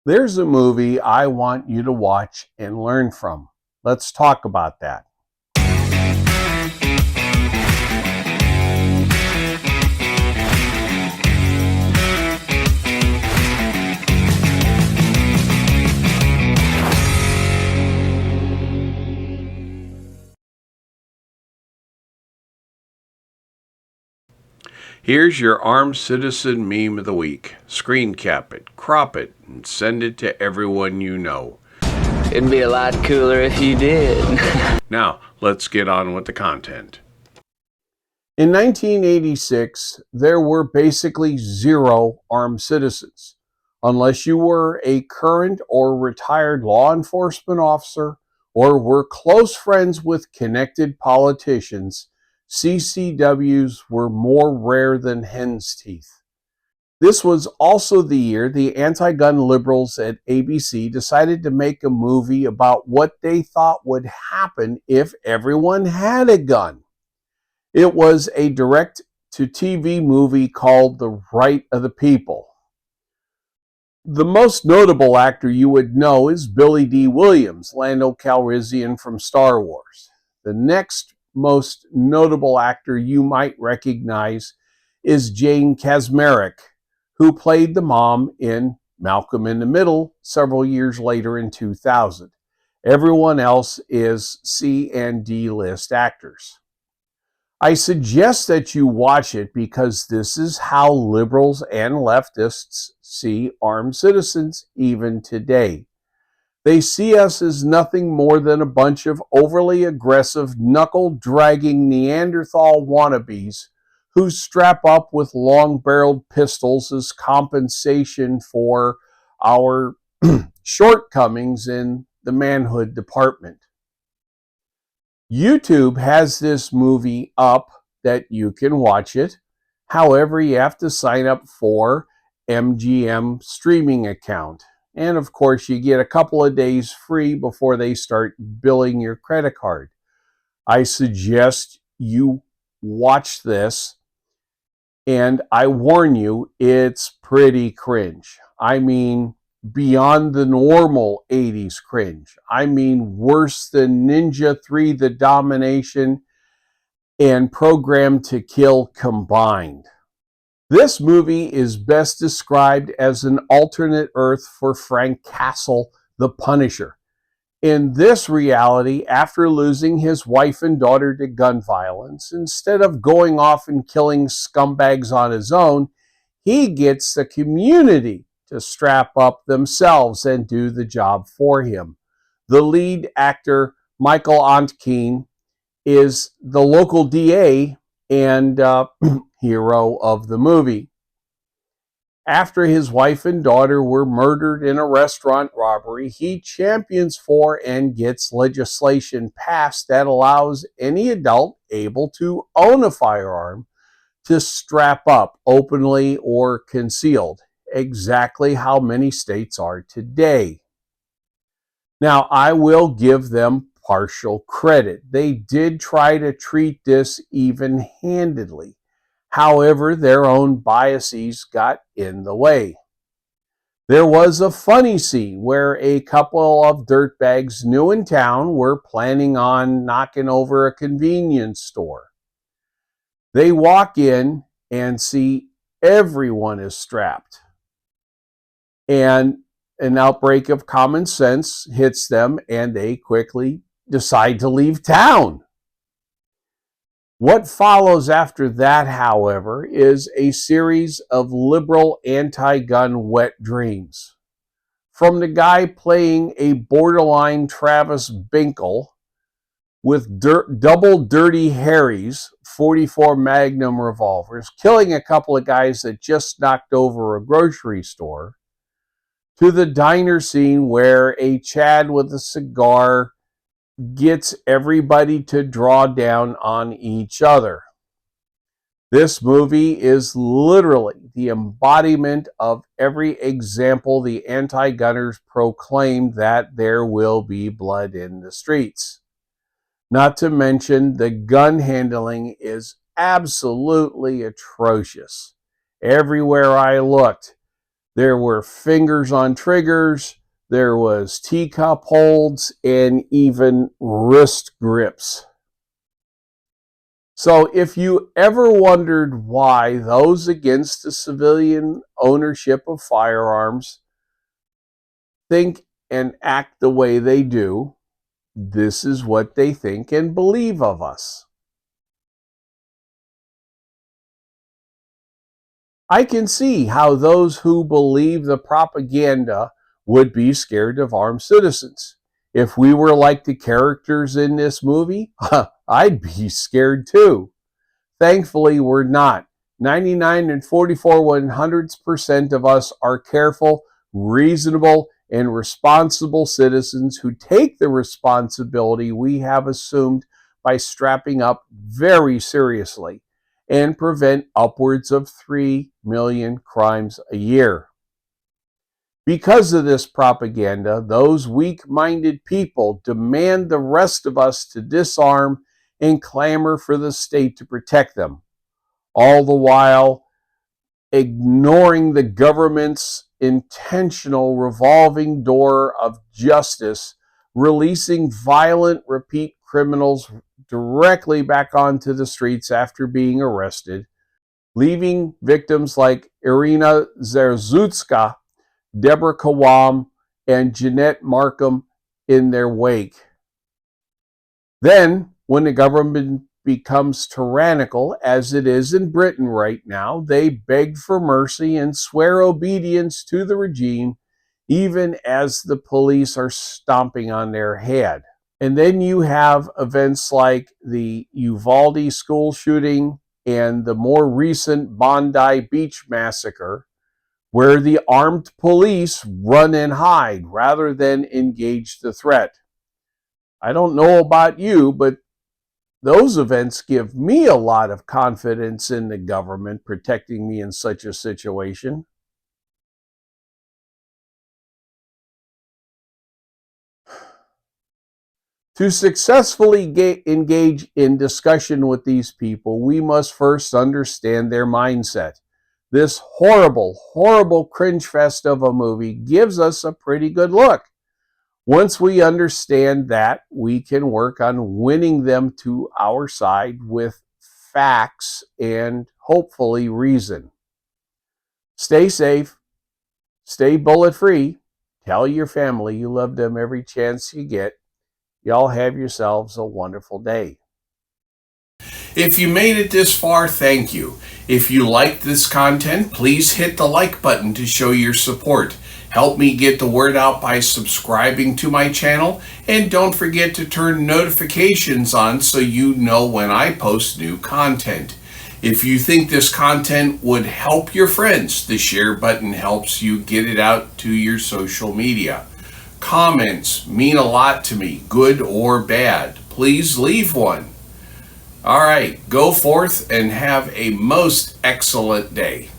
There's a movie I want you to watch and learn from. Let's talk about that. Here's your armed citizen meme of the week. Screen cap it, crop it, and send it to everyone you know. It'd be a lot cooler if you did. Now, let's get on with the content. In 1986, there were basically zero armed citizens. Unless you were a current or retired law enforcement officer or were close friends with connected politicians, CCWs were more rare than hen's teeth. This was also the year the anti-gun liberals at ABC decided to make a movie about what they thought would happen if everyone had a gun. It was a direct-to-TV movie called The Right of the People. The most notable actor you would know is Billy D. Williams, Lando Calrissian from Star Wars. The next most notable actor you might recognize is Jane Kaczmarek, who played the mom in Malcolm in the Middle several years later in 2000. Everyone else is C and D list actors. I suggest that you watch it because this is how liberals and leftists see armed citizens even today. They see us as nothing more than a bunch of overly aggressive, knuckle-dragging Neanderthal wannabes who strap up with long-barreled pistols as compensation for our shortcomings in the manhood department. YouTube has this movie up that you can watch it. However, you have to sign up for MGM streaming account. And of course, you get a couple of days free before they start billing your credit card. I suggest you watch this, and I warn you, it's pretty cringe. I mean, beyond the normal 80s cringe. I mean, worse than Ninja 3 The Domination and Program to Kill combined. This movie is best described as an alternate Earth for Frank Castle, the Punisher. In this reality, after losing his wife and daughter to gun violence, instead of going off and killing scumbags on his own, he gets the community to strap up themselves and do the job for him. The lead actor, Michael Ontkean, is the local DA and hero of the movie. After his wife and daughter were murdered in a restaurant robbery, he champions for and gets legislation passed that allows any adult able to own a firearm to strap up openly or concealed, exactly how many states are today. Now, I will give them partial credit. They did try to treat this even-handedly. However, their own biases got in the way. There was a funny scene where a couple of dirtbags new in town were planning on knocking over a convenience store. They walk in and see everyone is strapped. And an outbreak of common sense hits them and they quickly decide to leave town. What follows after that, however, is a series of liberal anti-gun wet dreams. From the guy playing a borderline Travis Binkle with double Dirty Harry's 44 Magnum revolvers, killing a couple of guys that just knocked over a grocery store, to the diner scene where a Chad with a cigar gets everybody to draw down on each other. This movie is literally the embodiment of every example the anti-gunners proclaimed that there will be blood in the streets. Not to mention the gun handling is absolutely atrocious. Everywhere I looked, There were fingers on triggers, there was teacup holds, and even wrist grips. So if you ever wondered why those against the civilian ownership of firearms think and act the way they do, this is what they think and believe of us. I can see how those who believe the propaganda would be scared of armed citizens. If we were like the characters in this movie, I'd be scared too. Thankfully, we're not. 99 and 44/100% of us are careful, reasonable, and responsible citizens who take the responsibility we have assumed by strapping up very seriously and prevent upwards of 3 million crimes a year. Because of this propaganda, those weak-minded people demand the rest of us to disarm and clamor for the state to protect them, all the while ignoring the government's intentional revolving door of justice, releasing violent repeat criminals directly back onto the streets after being arrested, leaving victims like Irina Zerzutska, Deborah Kawam, and Jeanette Markham in their wake. Then, when the government becomes tyrannical, as it is in Britain right now, they beg for mercy and swear obedience to the regime, even as the police are stomping on their head. And then you have events like the Uvalde school shooting and the more recent Bondi Beach massacre, where the armed police run and hide rather than engage the threat. I don't know about you, but those events give me a lot of confidence in the government protecting me in such a situation. To successfully engage in discussion with these people, we must first understand their mindset. This horrible, horrible cringe fest of a movie gives us a pretty good look. Once we understand that, we can work on winning them to our side with facts and hopefully reason. Stay safe, stay bullet free, tell your family you love them every chance you get. Y'all have yourselves a wonderful day. If you made it this far, thank you. If you liked this content, please hit the like button to show your support. Help me get the word out by subscribing to my channel, and don't forget to turn notifications on so you know when I post new content. If you think this content would help your friends, the share button helps you get it out to your social media. Comments mean a lot to me, good or bad. Please leave one. All right, go forth and have a most excellent day.